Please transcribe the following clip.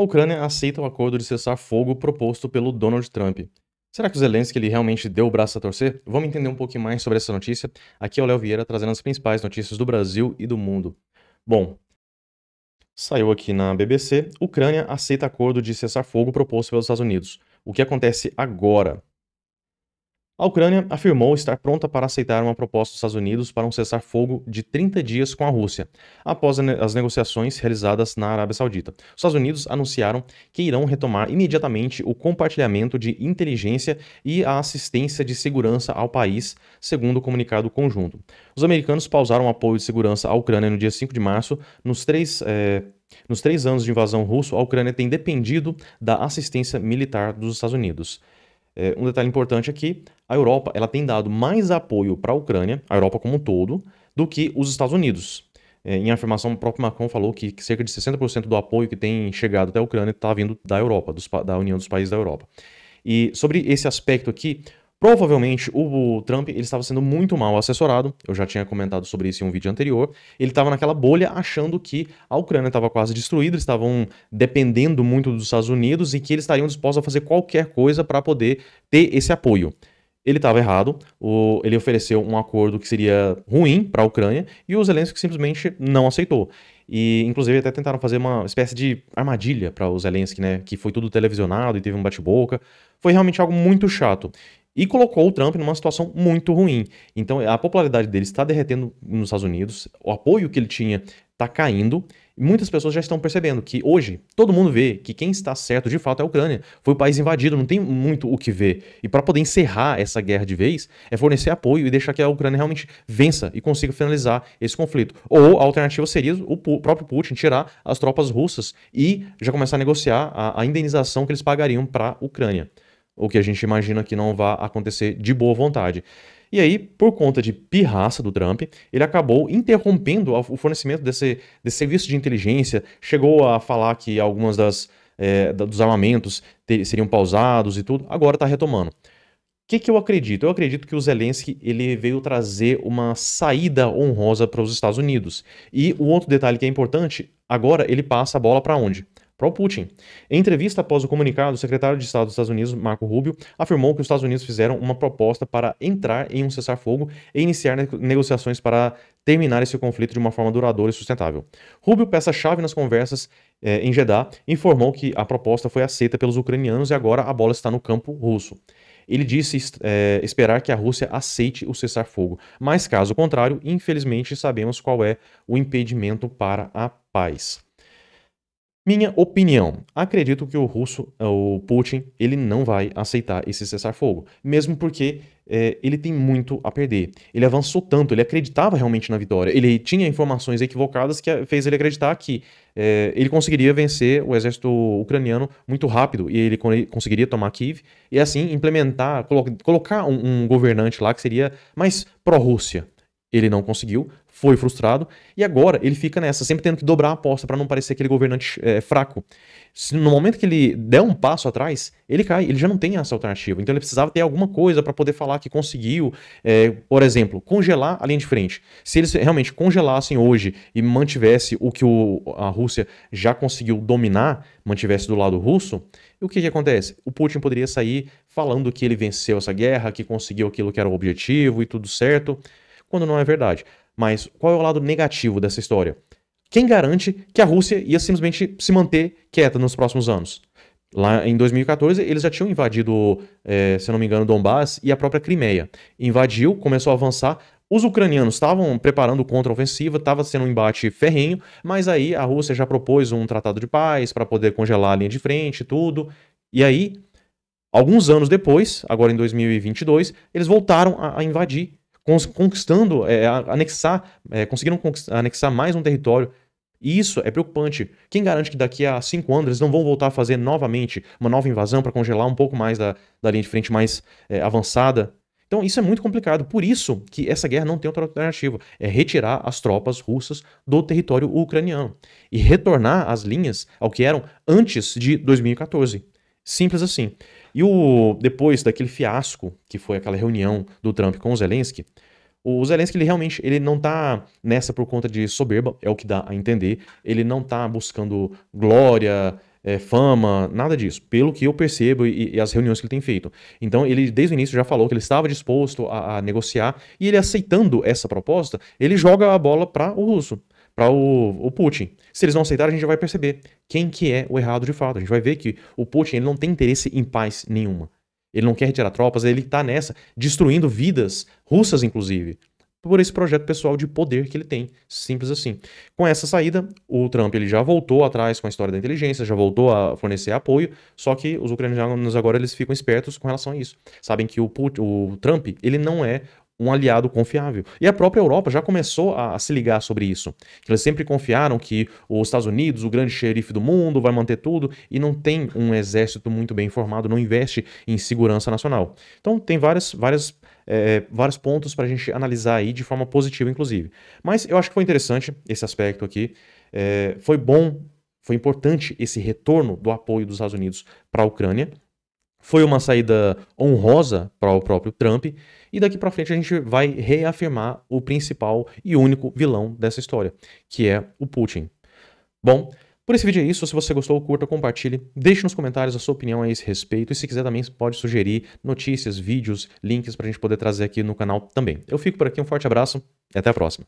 A Ucrânia aceita o acordo de cessar-fogo proposto pelo Donald Trump. Será que o Zelensky ele realmente deu o braço a torcer? Vamos entender um pouquinho mais sobre essa notícia. Aqui é o Léo Vieira trazendo as principais notícias do Brasil e do mundo. Bom, saiu aqui na BBC, Ucrânia aceita acordo de cessar-fogo proposto pelos Estados Unidos. O que acontece agora? A Ucrânia afirmou estar pronta para aceitar uma proposta dos Estados Unidos para um cessar-fogo de 30 dias com a Rússia, após as negociações realizadas na Arábia Saudita. Os Estados Unidos anunciaram que irão retomar imediatamente o compartilhamento de inteligência e a assistência de segurança ao país, segundo o comunicado conjunto. Os americanos pausaram o apoio de segurança à Ucrânia no dia 5 de março. Nos três anos de invasão russa, a Ucrânia tem dependido da assistência militar dos Estados Unidos. Um detalhe importante aqui, a Europa ela tem dado mais apoio para a Ucrânia, a Europa como um todo, do que os Estados Unidos. Em afirmação, o próprio Macron falou que cerca de 60% do apoio que tem chegado até a Ucrânia está vindo da Europa, da União dos Países da Europa. E sobre esse aspecto aqui, provavelmente o Trump ele estava sendo muito mal assessorado, eu já tinha comentado sobre isso em um vídeo anterior, ele estava naquela bolha achando que a Ucrânia estava quase destruída, eles estavam dependendo muito dos Estados Unidos e que eles estariam dispostos a fazer qualquer coisa para poder ter esse apoio. Ele estava errado, ele ofereceu um acordo que seria ruim para a Ucrânia e o Zelensky simplesmente não aceitou. E, inclusive, até tentaram fazer uma espécie de armadilha para o Zelensky, né? Que foi tudo televisionado e teve um bate-boca. Foi realmente algo muito chato. E colocou o Trump numa situação muito ruim. Então, a popularidade dele está derretendo nos Estados Unidos, o apoio que ele tinha está caindo. E muitas pessoas já estão percebendo que hoje todo mundo vê que quem está certo de fato é a Ucrânia. Foi o país invadido, não tem muito o que ver. E para poder encerrar essa guerra de vez, é fornecer apoio e deixar que a Ucrânia realmente vença e consiga finalizar esse conflito. Ou a alternativa seria o próprio Putin tirar as tropas russas e já começar a negociar a indenização que eles pagariam para a Ucrânia. O que a gente imagina que não vai acontecer de boa vontade. E aí, por conta de pirraça do Trump, ele acabou interrompendo o fornecimento desse serviço de inteligência, chegou a falar que algumas dos armamentos seriam pausados e tudo, agora está retomando. O que eu acredito? Eu acredito que o Zelensky ele veio trazer uma saída honrosa para os Estados Unidos. E o outro detalhe que é importante, agora ele passa a bola para onde? Para o Putin. Em entrevista após o comunicado, o secretário de Estado dos Estados Unidos, Marco Rubio, afirmou que os Estados Unidos fizeram uma proposta para entrar em um cessar-fogo e iniciar negociações para terminar esse conflito de uma forma duradoura e sustentável. Rubio, peça-chave nas conversas em Jeddah, informou que a proposta foi aceita pelos ucranianos e agora a bola está no campo russo. Ele disse esperar que a Rússia aceite o cessar-fogo, mas caso contrário, infelizmente sabemos qual é o impedimento para a paz. Minha opinião, acredito que o Putin, ele não vai aceitar esse cessar-fogo, mesmo porque ele tem muito a perder. Ele avançou tanto, ele acreditava realmente na vitória, ele tinha informações equivocadas que fez ele acreditar que ele conseguiria vencer o exército ucraniano muito rápido e ele conseguiria tomar Kiev e assim implementar, colocar um governante lá que seria mais pró-Rússia. Ele não conseguiu, foi frustrado, e agora ele fica nessa, sempre tendo que dobrar a aposta para não parecer aquele governante fraco. No momento que ele der um passo atrás, ele cai, ele já não tem essa alternativa. Então ele precisava ter alguma coisa para poder falar que conseguiu, por exemplo, congelar a linha de frente. Se eles realmente congelassem hoje e mantivesse o que a Rússia já conseguiu dominar, mantivesse do lado russo, o que acontece? O Putin poderia sair falando que ele venceu essa guerra, que conseguiu aquilo que era o objetivo e tudo certo, quando não é verdade. Mas qual é o lado negativo dessa história? Quem garante que a Rússia ia simplesmente se manter quieta nos próximos anos? Lá em 2014, eles já tinham invadido, se eu não me engano, Donbass e a própria Crimeia. Invadiu, começou a avançar. Os ucranianos estavam preparando contra-ofensiva, estava sendo um embate ferrenho, mas aí a Rússia já propôs um tratado de paz para poder congelar a linha de frente e tudo. E aí, alguns anos depois, agora em 2022, eles voltaram a invadir, conquistando, conseguiram anexar mais um território. E isso é preocupante. Quem garante que daqui a 5 anos eles não vão voltar a fazer novamente uma nova invasão para congelar um pouco mais da linha de frente mais avançada? Então isso é muito complicado. Por isso que essa guerra não tem outra alternativa. É retirar as tropas russas do território ucraniano e retornar as linhas ao que eram antes de 2014. Simples assim. E depois daquele fiasco, que foi aquela reunião do Trump com o Zelensky ele realmente ele não tá nessa por conta de soberba, é o que dá a entender. Ele não tá buscando glória, fama, nada disso, pelo que eu percebo e as reuniões que ele tem feito. Então, ele desde o início já falou que ele estava disposto a negociar, e ele aceitando essa proposta, ele joga a bola para o russo, para o Putin. Se eles não aceitarem, a gente já vai perceber quem que é o errado de fato. A gente vai ver que o Putin ele não tem interesse em paz nenhuma. Ele não quer retirar tropas, ele está nessa, destruindo vidas russas, inclusive, por esse projeto pessoal de poder que ele tem, simples assim. Com essa saída, o Trump ele já voltou atrás com a história da inteligência, já voltou a fornecer apoio, só que os ucranianos agora eles ficam espertos com relação a isso. Sabem que o Trump ele não é um aliado confiável. E a própria Europa já começou a se ligar sobre isso. Eles sempre confiaram que os Estados Unidos, o grande xerife do mundo, vai manter tudo e não tem um exército muito bem formado, não investe em segurança nacional. Então tem vários pontos para a gente analisar aí de forma positiva, inclusive. Mas eu acho que foi interessante esse aspecto aqui. Foi bom, foi importante esse retorno do apoio dos Estados Unidos para a Ucrânia. Foi uma saída honrosa para o próprio Trump, e daqui para frente a gente vai reafirmar o principal e único vilão dessa história, que é o Putin. Bom, por esse vídeo é isso. Se você gostou, curta, compartilhe, deixe nos comentários a sua opinião a esse respeito, e se quiser também pode sugerir notícias, vídeos, links para a gente poder trazer aqui no canal também. Eu fico por aqui, um forte abraço e até a próxima.